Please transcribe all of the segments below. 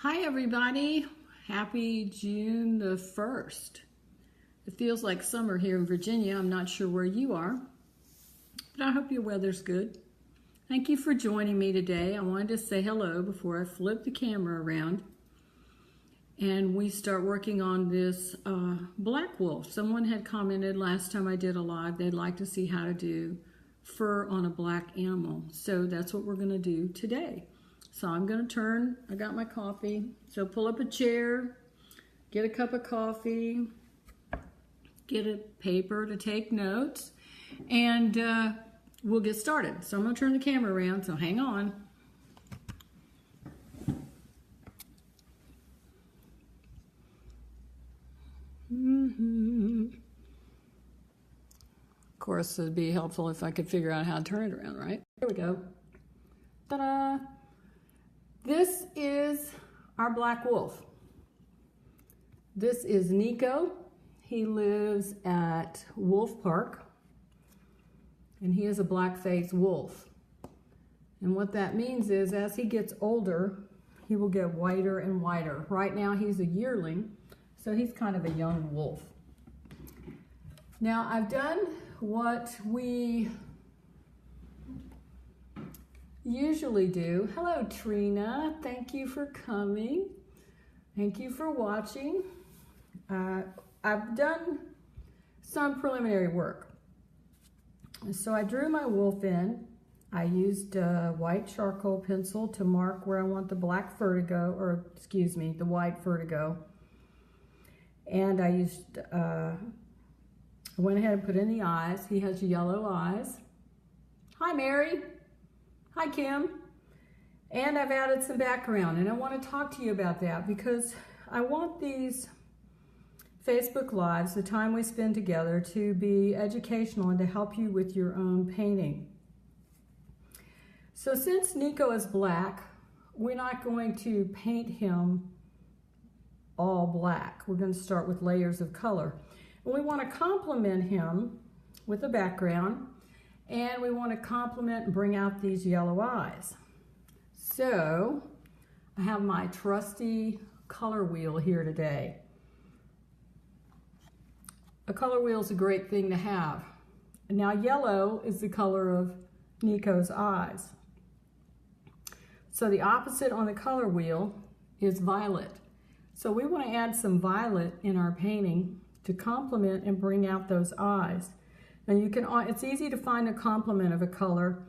Hi everybody, happy June the 1st. It feels like summer here in Virginia. I'm not sure where you are, but I hope your weather's good. Thank you for joining me today. I wanted to say hello before I flip the camera around and we start working on this black wolf. Someone had commented last time I did a live, they'd like to see how to do fur on a black animal. So that's what we're gonna do today. So I'm gonna turn, I got my coffee. So pull up a chair, get a cup of coffee, get a paper to take notes, and we'll get started. So I'm gonna turn the camera around, so hang on. Of course, it'd be helpful if I could figure out how to turn it around, right? Here we go. Ta-da! This is our black wolf. This is Nico. He lives at Wolf Park, and he is a black-faced wolf. And what that means is as he gets older, he will get whiter and whiter. Right now he's a yearling, so he's kind of a young wolf. Now I've done what we usually do. Hello Trina, thank you for coming. Thank you for watching. I've done some preliminary work. So I drew my wolf in. I used a white charcoal pencil to mark where I want the black fur to go, or excuse me, the white fur to go. And I used, I went ahead and put in the eyes. He has yellow eyes. Hi Mary. Hi Kim. And I've added some background, and I want to talk to you about that because I want these Facebook Lives, the time we spend together, to be educational and to help you with your own painting. So since Nico is black, we're not going to paint him all black. We're going to start with layers of color. And we want to complement him with a background, and we want to complement and bring out these yellow eyes. So I have my trusty color wheel here today. A color wheel is a great thing to have. Now yellow is the color of Nico's eyes. So the opposite on the color wheel is violet. So we want to add some violet in our painting to complement and bring out those eyes. And you can, it's easy to find a complement of a color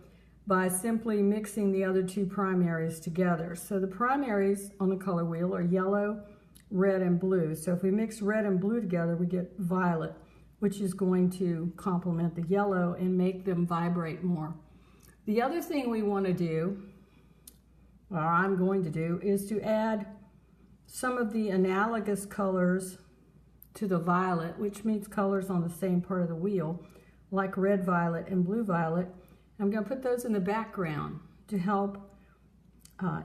by simply mixing the other two primaries together. So the primaries on the color wheel are yellow, red, and blue. So if we mix red and blue together, we get violet, which is going to complement the yellow and make them vibrate more. The other thing we want to do, or I'm going to do, is to add some of the analogous colors to the violet, which means colors on the same part of the wheel, like red violet and blue violet. I'm going to put those in the background to help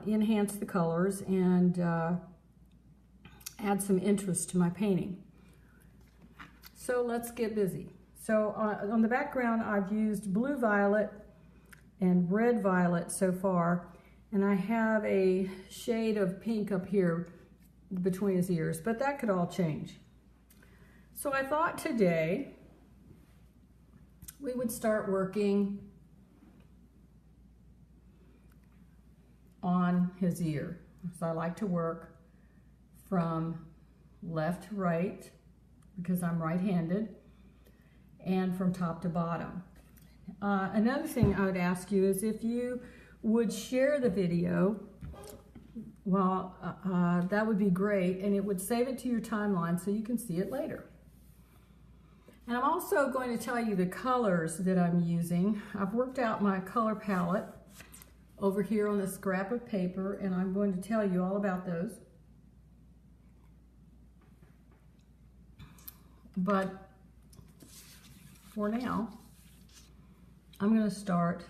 enhance the colors and add some interest to my painting. So let's get busy. So on the background, I've used blue violet and red violet so far, and I have a shade of pink up here between his ears, but that could all change. So I thought today we would start working on his ear. So I like to work from left to right because I'm right-handed, and from top to bottom. Another thing I would ask you is if you would share the video, well, that would be great, and it would save it to your timeline so you can see it later. And I'm also going to tell you the colors that I'm using. I've worked out my color palette over here on this scrap of paper, and I'm going to tell you all about those. But for now, I'm going to start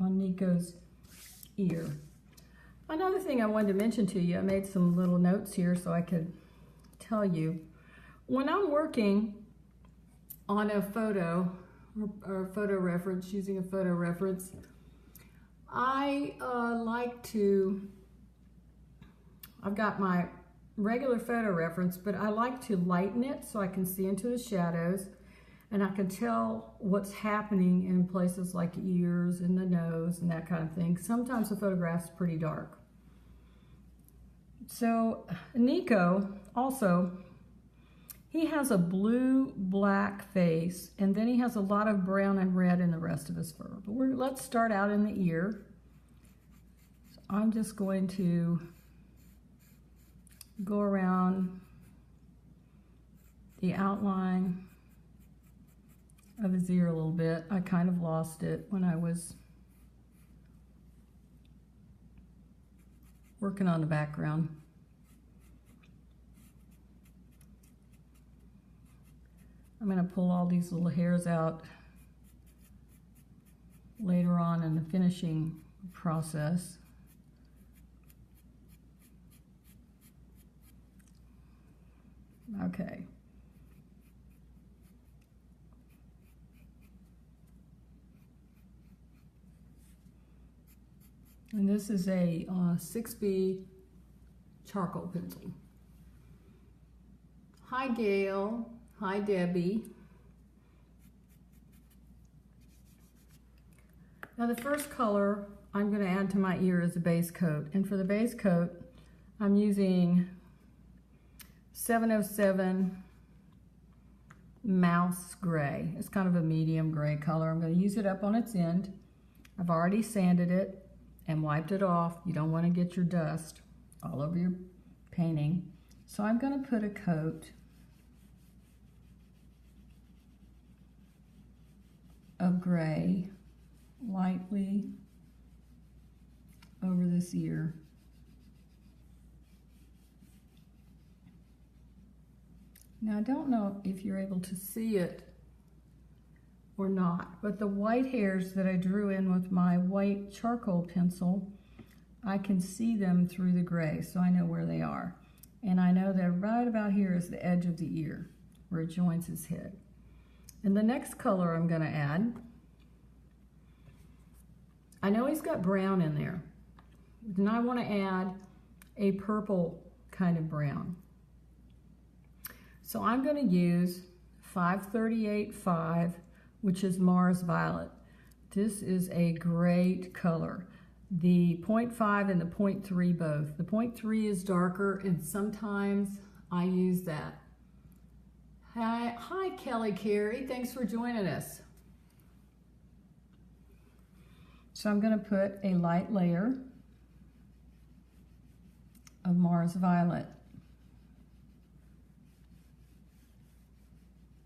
on Nico's ear. Another thing I wanted to mention to you, I made some little notes here so I could tell you. When I'm working on a photo or photo reference, using a photo reference, I like to I've got my regular photo reference, but I like to lighten it so I can see into the shadows and I can tell what's happening in places like ears and the nose and that kind of thing. Sometimes the photograph's pretty dark. So Nico also, he has a blue-black face, and then he has a lot of brown and red in the rest of his fur. But let's start out in the ear. So I'm just going to go around the outline of his ear a little bit. I kind of lost it when I was working on the background. I'm going to pull all these little hairs out later on in the finishing process. Okay. And this is a 6B charcoal pencil. Hi Gail. Hi Debbie. Now the first color I'm going to add to my ear is a base coat. And for the base coat, I'm using 707 Mouse Gray. It's kind of a medium gray color. I'm going to use it up on its end. I've already sanded it and wiped it off. You don't want to get your dust all over your painting. So I'm going to put a coat of gray lightly over this ear. Now I don't know if you're able to see it or not, but the white hairs that I drew in with my white charcoal pencil, I can see them through the gray, so I know where they are. And I know that right about here is the edge of the ear where it joins his head. And the next color I'm going to add, I know he's got brown in there, and I want to add a purple kind of brown. So I'm going to use 538-5, which is Mars Violet. This is a great color. The 0.5 and the 0.3 both. The 0.3 is darker, and sometimes I use that. Hi Kelly Carey, thanks for joining us. So I'm going to put a light layer of Mars Violet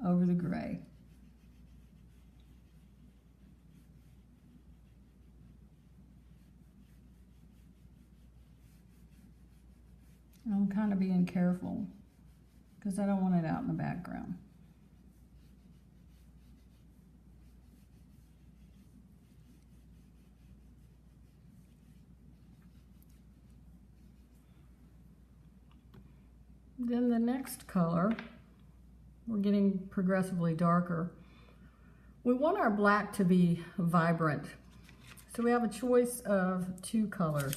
over the gray. I'm kind of being careful because I don't want it out in the background. Then the next color, we're getting progressively darker. We want our black to be vibrant, so we have a choice of two colors.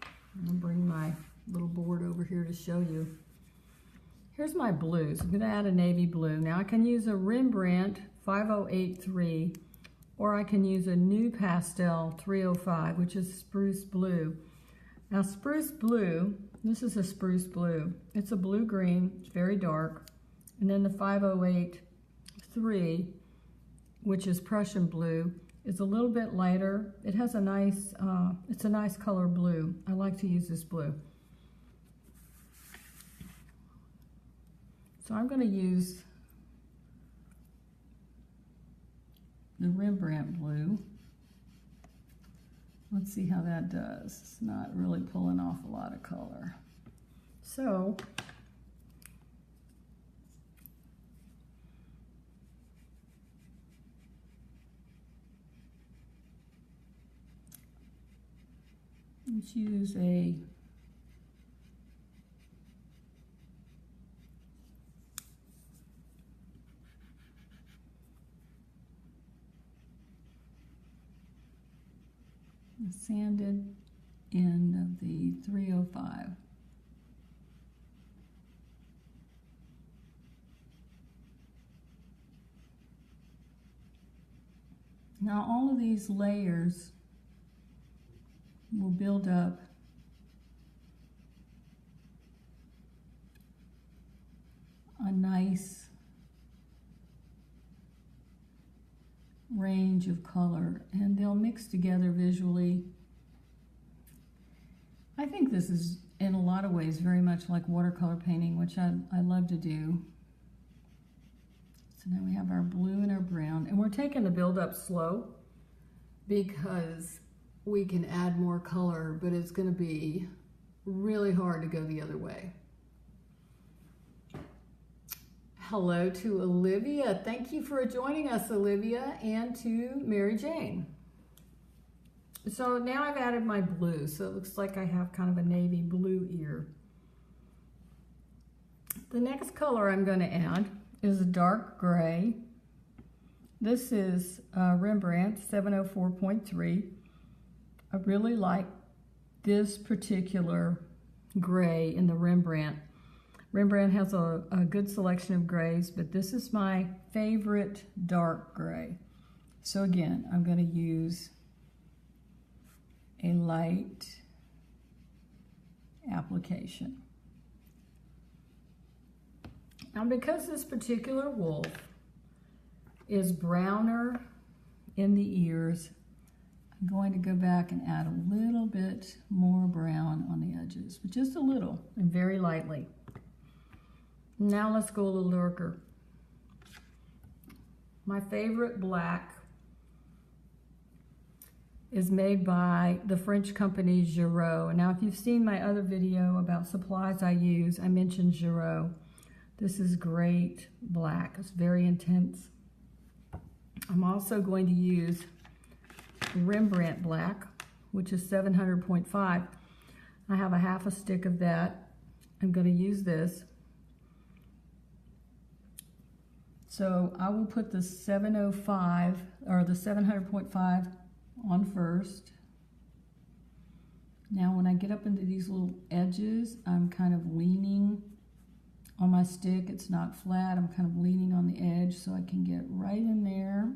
I'm going to bring my little board over here to show you. Here's my blues. I'm going to add a navy blue. Now I can use a Rembrandt 5083, or I can use a new Pastel 305, which is spruce blue. Now spruce blue, this is a spruce blue. It's a blue-green, it's very dark. And then the 5083, which is Prussian blue, is a little bit lighter. It has a nice, it's a nice color blue. I like to use this blue. So I'm going to use the Rembrandt blue. Let's see how that does. It's not really pulling off a lot of color. So let's use a sanded end of the 305. Now all of these layers will build up a nice range of color, and they'll mix together visually. I think this is in a lot of ways very much like watercolor painting, which I love to do. So now we have our blue and our brown, and we're taking the build up slow because we can add more color, but it's going to be really hard to go the other way. Hello to Olivia. Thank you for joining us, Olivia, and to Mary Jane. So now I've added my blue, so it looks like I have kind of a navy blue ear. The next color I'm going to add is a dark gray. This is Rembrandt 704.3. I really like this particular gray in the Rembrandt. Rembrandt has a good selection of grays, but this is my favorite dark gray. So again, I'm going to use a light application. Now, because this particular wolf is browner in the ears, I'm going to go back and add a little bit more brown on the edges, but just a little and very lightly. Now let's go a little darker. My favorite black is made by the French company Giraud. Now, if you've seen my other video about supplies I use, I mentioned Giraud. This is great black. It's very intense. I'm also going to use Rembrandt black, which is 700.5. I have a half a stick of that. I'm going to use this. So I will put the 705 or the 700.5 on first. Now when I get up into these little edges, I'm kind of leaning on my stick. It's not flat. I'm kind of leaning on the edge so I can get right in there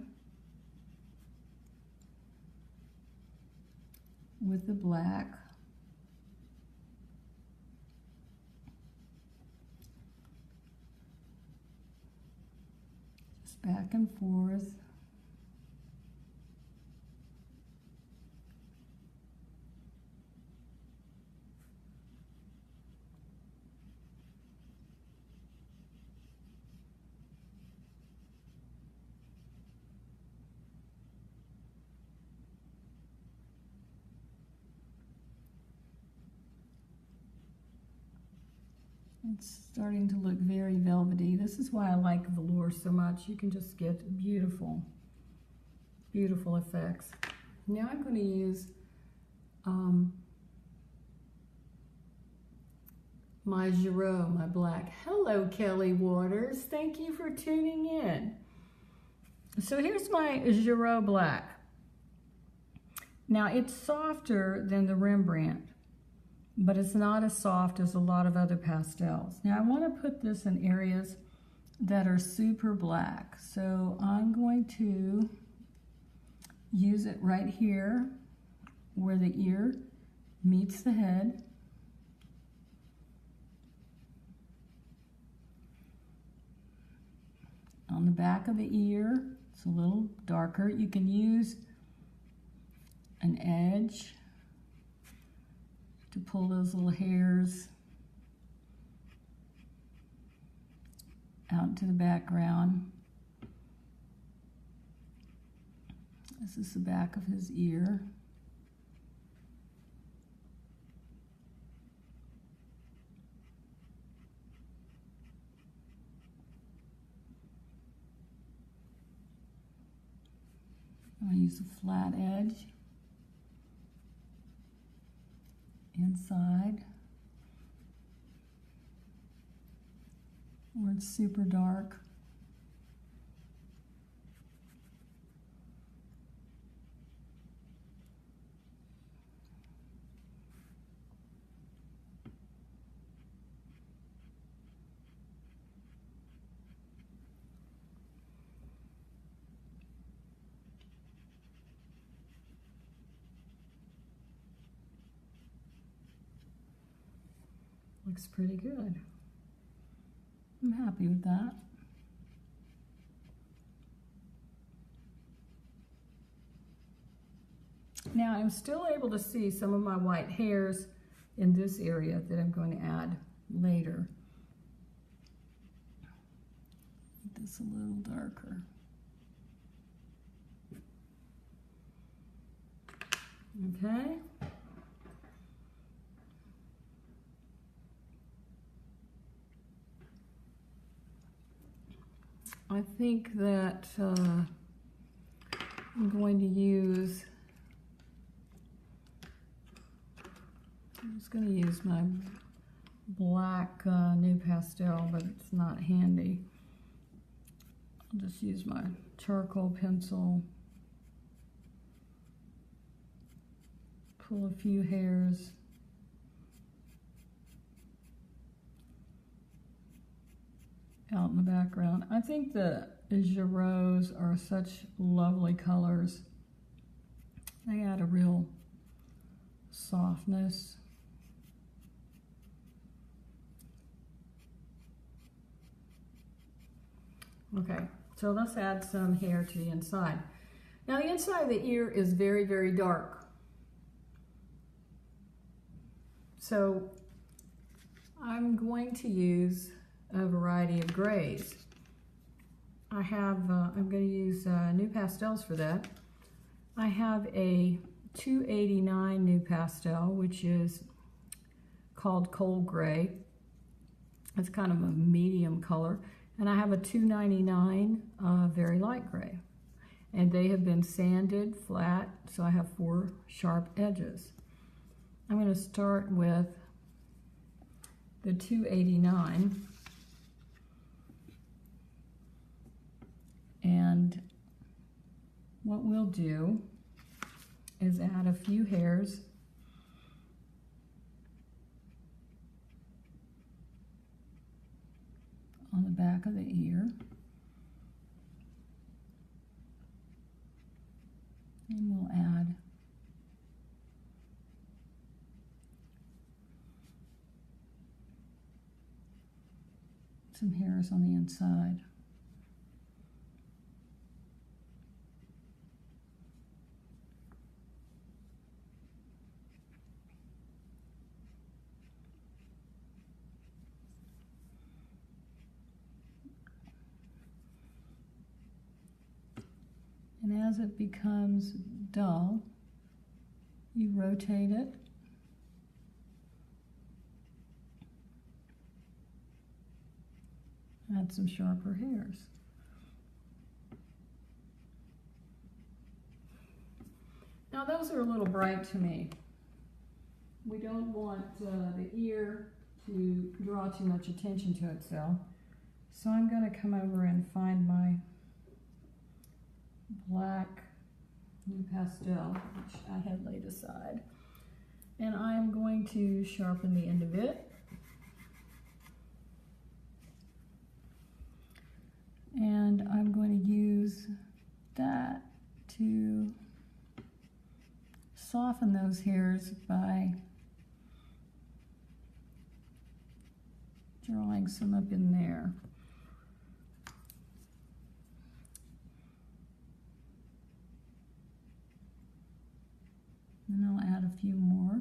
with the black. Just back and forth. It's starting to look very velvety. This is why I like velour so much. You can just get beautiful, beautiful effects. Now I'm going to use my Giraud, my black. Hello, Kelly Waters. Thank you for tuning in. So here's my Giraud black. Now it's softer than the Rembrandt, but it's not as soft as a lot of other pastels. Now I want to put this in areas that are super black. So I'm going to use it right here where the ear meets the head. On the back of the ear, it's a little darker. You can use an edge to pull those little hairs out into the background. This is the back of his ear. I'll use a flat edge inside where it's super dark. Looks pretty good. I'm happy with that. Now I'm still able to see some of my white hairs in this area that I'm going to add later. Make this a little darker. Okay. I think that I'm going to use, I'm just going to use my black new pastel, but it's not handy. I'll just use my charcoal pencil, pull a few hairs. Out in the background. I think the Giroux are such lovely colors. They add a real softness. Okay, so let's add some hair to the inside. Now the inside of the ear is very, very dark. So I'm going to use a variety of grays. I have, I'm going to use new pastels for that. I have a 289 new pastel, which is called Cold Gray. It's kind of a medium color. And I have a 299 very light gray. And they have been sanded flat, so I have 4 sharp edges. I'm going to start with the 289. And what we'll do is add a few hairs on the back of the ear. And we'll add some hairs on the inside. And as it becomes dull, you rotate it. Add some sharper hairs. Now those are a little bright to me. We don't want the ear to draw too much attention to itself. So I'm going to come over and find my black new pastel, which I had laid aside. And I'm going to sharpen the end of it. And I'm going to use that to soften those hairs by drawing some up in there. And I'll add a few more.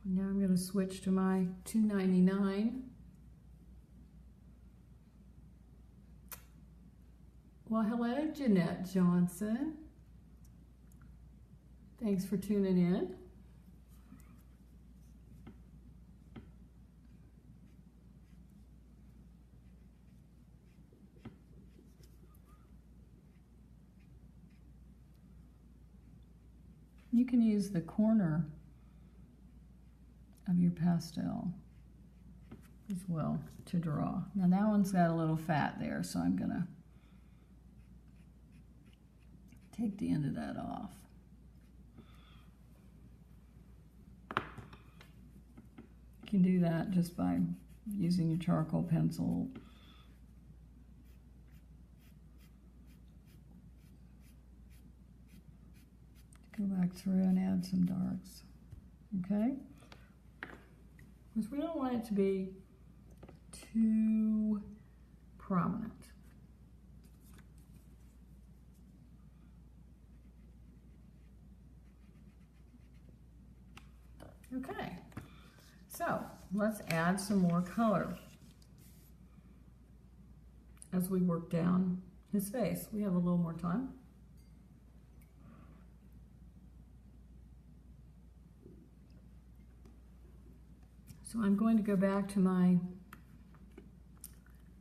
Now I'm going to switch to my 299. Well, hello, Jeanette Johnson. Thanks for tuning in. You can use the corner of your pastel as well to draw. Now that one's got a little fat there, so I'm gonna take the end of that off. You can do that just by using your charcoal pencil. Go back through and add some darks, okay? Because we don't want it to be too prominent. Okay, so let's add some more color as we work down his face. We have a little more time. So I'm going to go back to my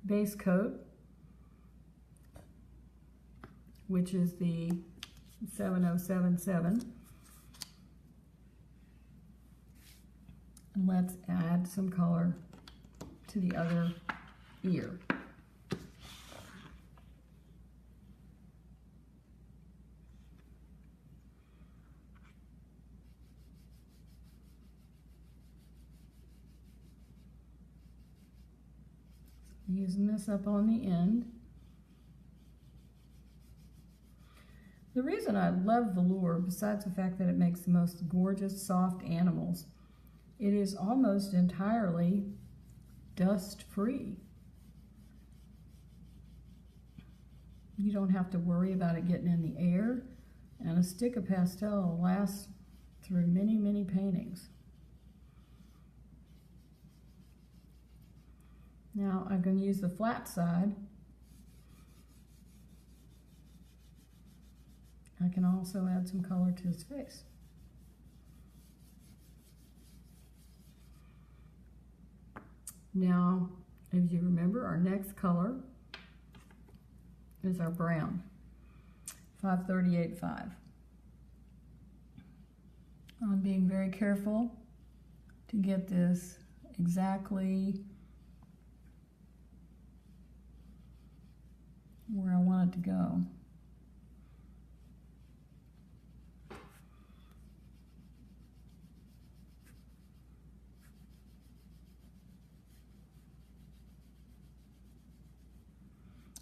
base coat, which is the 7077. And let's add some color to the other ear. Using this up on the end. The reason I love Velour, besides the fact that it makes the most gorgeous soft animals, it is almost entirely dust-free. You don't have to worry about it getting in the air, and a stick of pastel will last through many, many paintings. Now I'm going to use the flat side. I can also add some color to his face. Now, if you remember, our next color is our brown, 538.5. I'm being very careful to get this exactly where I want it to go.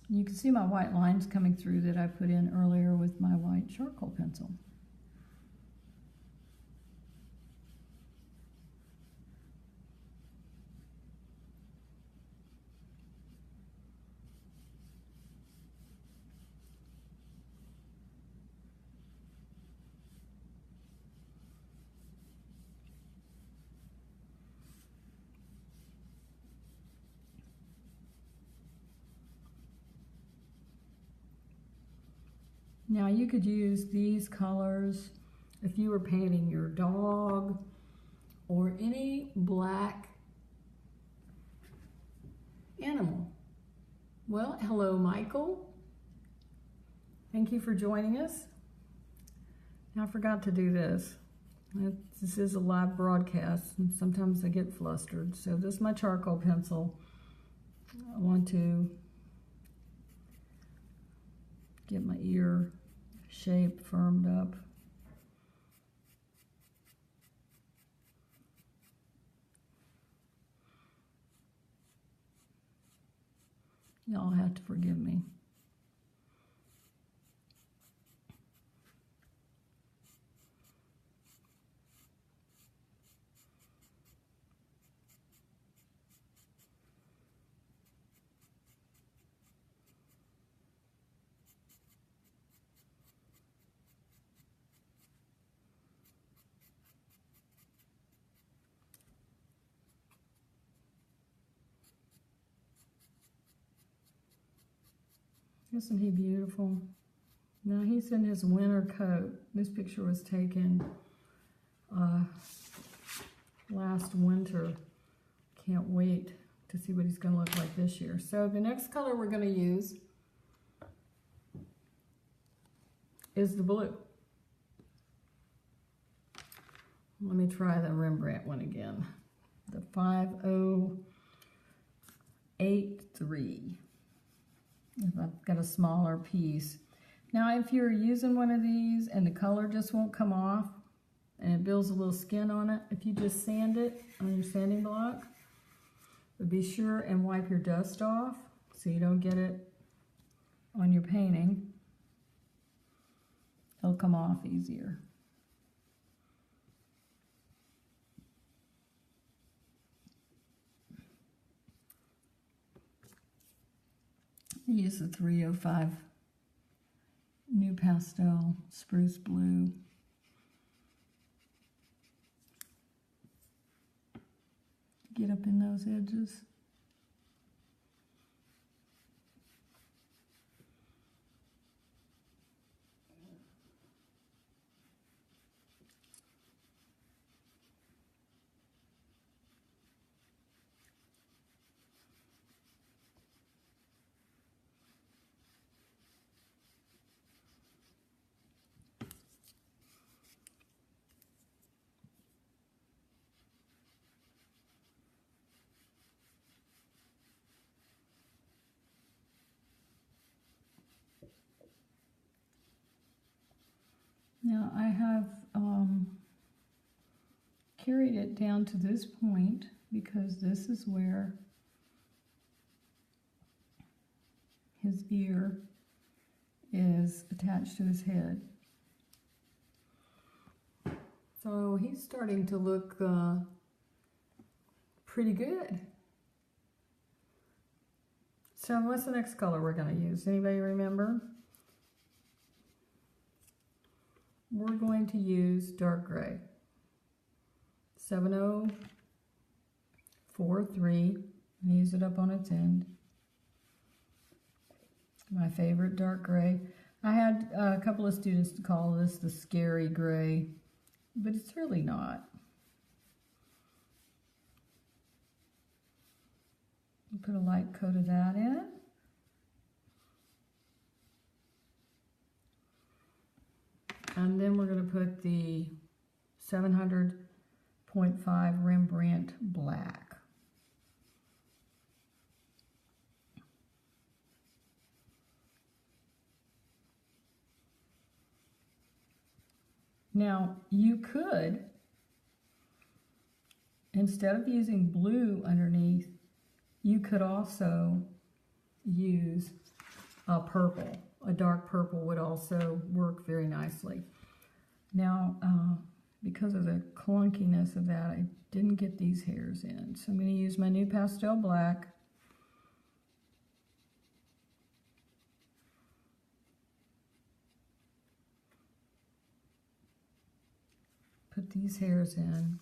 You can see my white lines coming through that I put in earlier with my white charcoal pencil. Now you could use these colors if you were painting your dog or any black animal. Well, hello Michael. Thank you for joining us. Now, I forgot to do this. This is a live broadcast and sometimes I get flustered. So this is my charcoal pencil. I want to get my ear shape firmed up. Y'all have to forgive me. Isn't he beautiful? Now he's in his winter coat. This picture was taken last winter. Can't wait to see what he's going to look like this year. So the next color we're going to use is the blue. Let me try the Rembrandt one again. The 5083. If I've got a smaller piece. Now if you're using one of these and the color just won't come off and it builds a little skin on it, if you just sand it on your sanding block, but be sure and wipe your dust off so you don't get it on your painting. It'll come off easier. Use the 305 New Pastel Spruce Blue. Get up in those edges. Now I have carried it down to this point because this is where his ear is attached to his head. So he's starting to look pretty good. So what's the next color we're going to use? Anybody remember? We're going to use dark gray. 7043, and use it up on its end. My favorite dark gray. I had a couple of students call this the scary gray, but it's really not. Put a light coat of that in. And then we're going to put the 700.5 Rembrandt Black. Now, you could, instead of using blue underneath, you could also use a purple. A dark purple would also work very nicely. Now, because of the clunkiness of that, I didn't get these hairs in. So I'm going to use my new pastel black. Put these hairs in.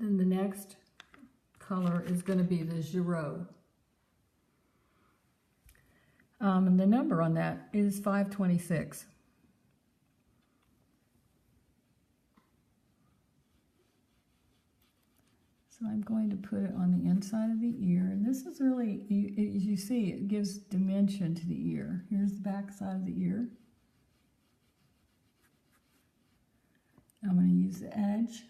Then the next color is going to be the Giraud. And the number on that is 526. So I'm going to put it on the inside of the ear. And this is really, as you see, it gives dimension to the ear. Here's the back side of the ear. I'm going to use the edge.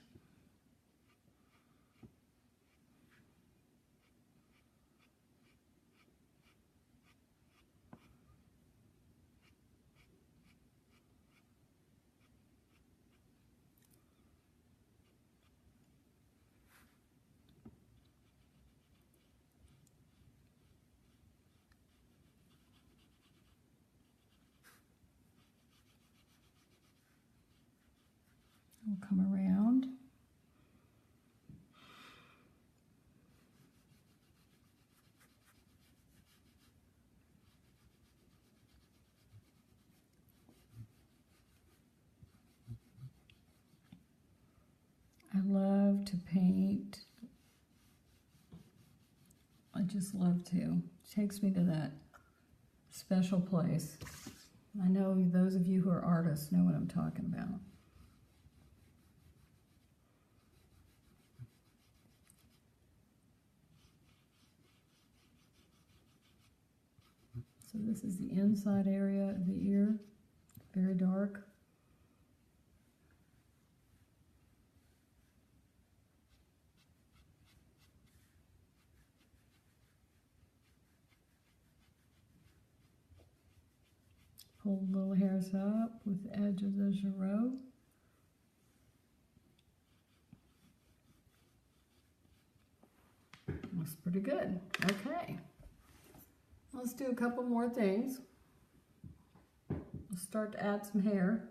We'll come around. I love to paint. I just love to. It takes me to that special place. I know those of you who are artists know what I'm talking about. So this is the inside area of the ear, very dark. Pull the little hairs up with the edge of the Giraud. Looks pretty good. Okay. Let's do a couple more things. We'll start to add some hair.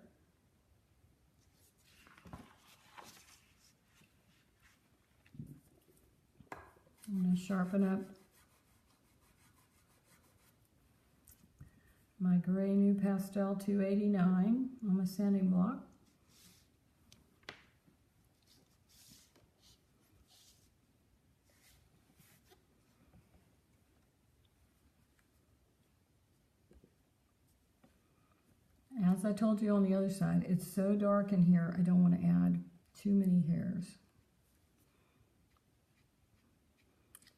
I'm going to sharpen up my gray new pastel 289 on my sanding block. As I told you on the other side, it's so dark in here, I don't want to add too many hairs.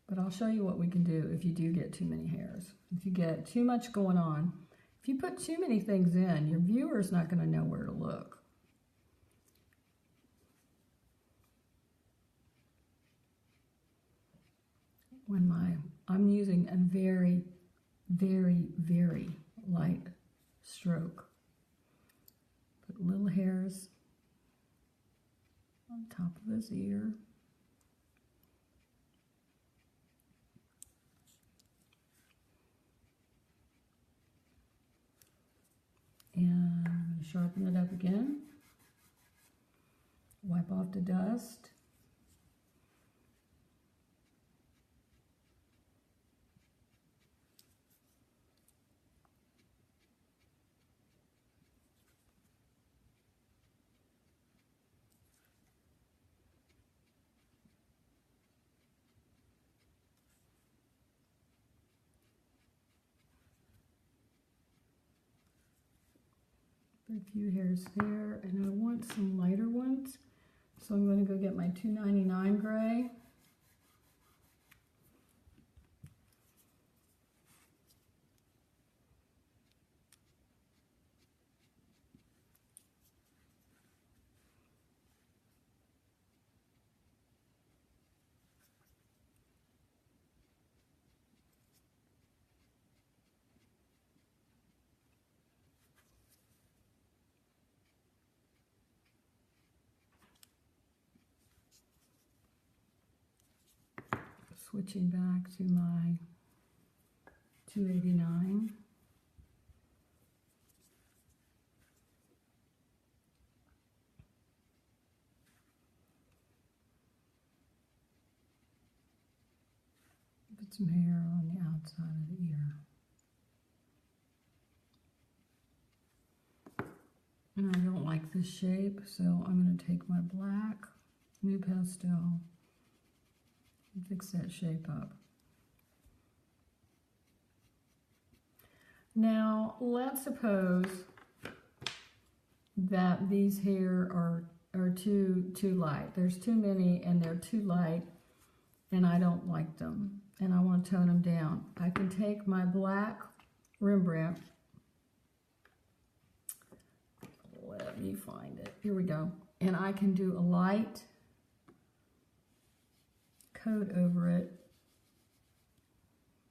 But I'll show you what we can do if you do get too many hairs. If you get too much going on, if you put too many things in, your viewer's not going to know where to look. I'm using a very, very, very light stroke. Put little hairs on top of his ear. And I'm going to sharpen it up again. Wipe off the dust. Put a few hairs there, and I want some lighter ones, so I'm going to go get my 299 gray. Switching back to my 289. Put some hair on the outside of the ear. And I don't like this shape, so I'm going to take my black new pastel and fix that shape up. Now, let's suppose that these hair are too light. There's too many and they're too light, and I don't like them, and I want to tone them down. I can take my black Rembrandt. Let me find it. Here we go. And I can do a light coat over it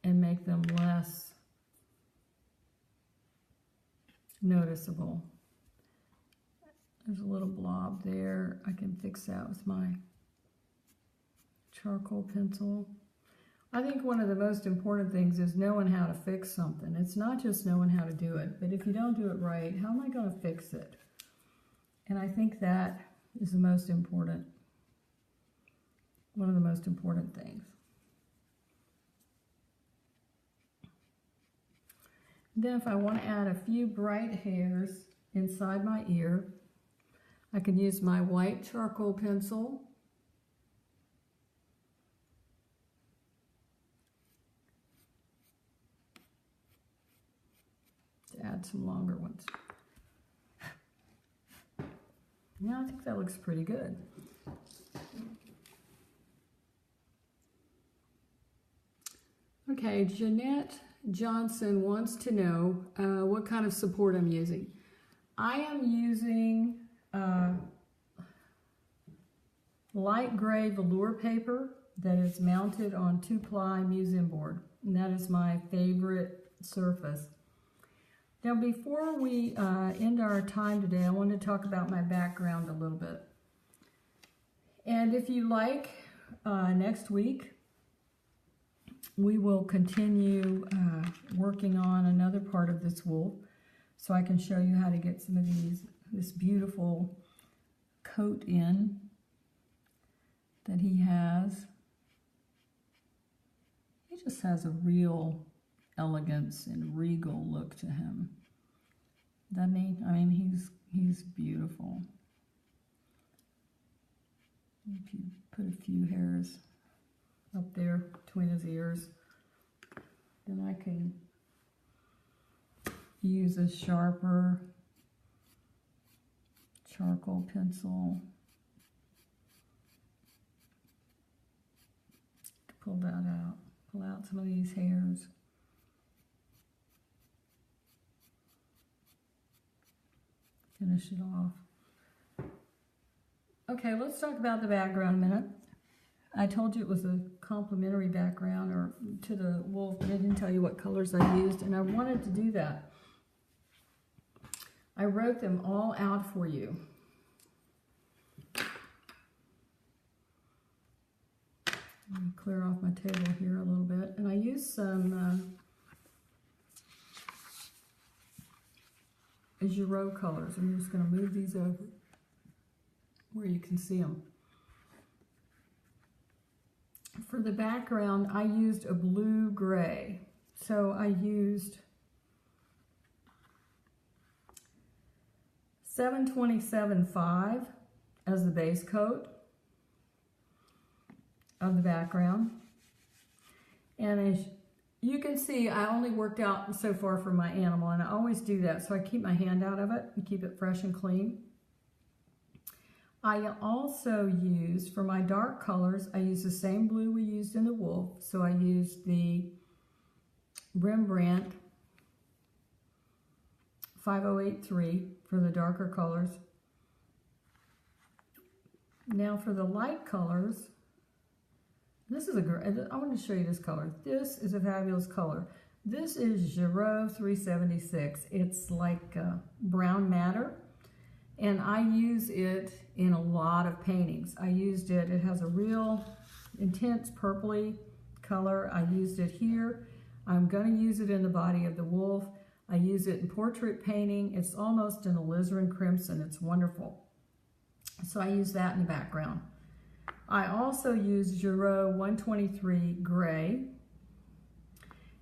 and make them less noticeable. There's a little blob there. I can fix that with my charcoal pencil. I think one of the most important things is knowing how to fix something. It's not just knowing how to do it, but if you don't do it right, how am I going to fix it? And I think that is the most important, one of the most important things. Then if I want to add a few bright hairs inside my ear, I can use my white charcoal pencil. To add some longer ones. Yeah, I think that looks pretty good. Okay, Jeanette Johnson wants to know what kind of support I'm using. I am using light gray velour paper that is mounted on 2-ply museum board, and that is my favorite surface. Now, before we end our time today, I want to talk about my background a little bit. And if you like, next week, we will continue working on another part of this wolf, so I can show you how to get some of this beautiful coat in that he has. He just has a real elegance and regal look to him. Doesn't he? I mean, he's beautiful. If you put a few hairs up there between his ears, then I can use a sharper charcoal pencil to pull that out. Pull out some of these hairs. Finish it off. Okay, let's talk about the background a minute. I told you it was a complementary background or to the wolf, but I didn't tell you what colors I used, and I wanted to do that. I wrote them all out for you. Let me clear off my table here a little bit, and I used some Giro colors. I'm just going to move these over where you can see them. For the background, I used a blue-gray. So I used 727.5 as the base coat of the background. And as you can see, I only worked out so far for my animal, and I always do that, so I keep my hand out of it and keep it fresh and clean. I also used, for my dark colors, I used the same blue we used in the wolf. So I used the Rembrandt 5083 for the darker colors. Now for the light colors, this is I want to show you this color. This is a fabulous color. This is Giro 376. It's like brown madder. And I use it in a lot of paintings. I used it, it has a real intense purpley color. I used it here. I'm going to use it in the body of the wolf. I use it in portrait painting. It's almost an alizarin crimson. It's wonderful. So I use that in the background. I also use Giro 123 gray.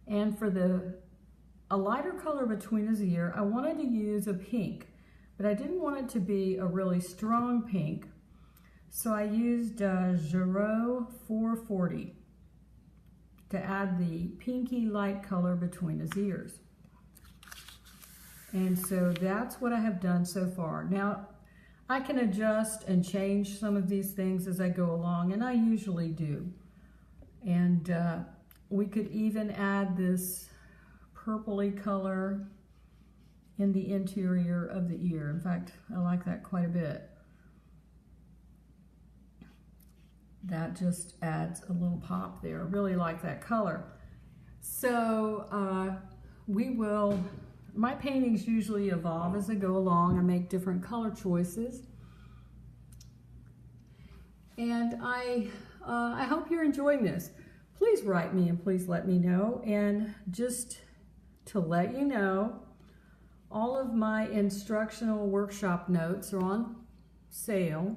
And for a lighter color between his ear, I wanted to use a pink. But I didn't want it to be a really strong pink, so I used Giro 440 to add the pinky light color between his ears. And so that's what I have done so far. Now, I can adjust and change some of these things as I go along, and I usually do. And we could even add this purpley color in the interior of the ear. In fact, I like that quite a bit. That just adds a little pop there. I really like that color. So my paintings usually evolve as I go along. I make different color choices. And I hope you're enjoying this. Please write me and please let me know. And just to let you know, all of my instructional workshop notes are on sale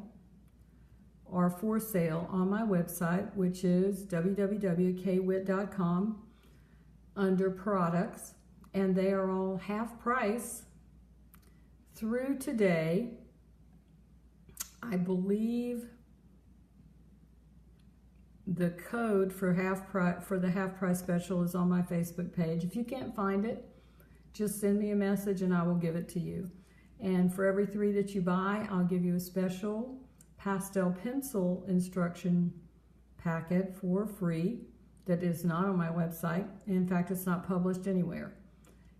or for sale on my website, which is www.kwit.com under products, and they are all half price through today. I believe the code for the half price special is on my Facebook page. If you can't find it, just send me a message and I will give it to you. And for every 3 that you buy, I'll give you a special pastel pencil instruction packet for free that is not on my website. In fact, it's not published anywhere.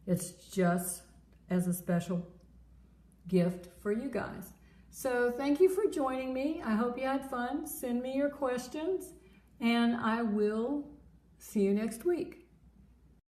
It's just as a special gift for you guys. So thank you for joining me. I hope you had fun. Send me your questions and I will see you next week.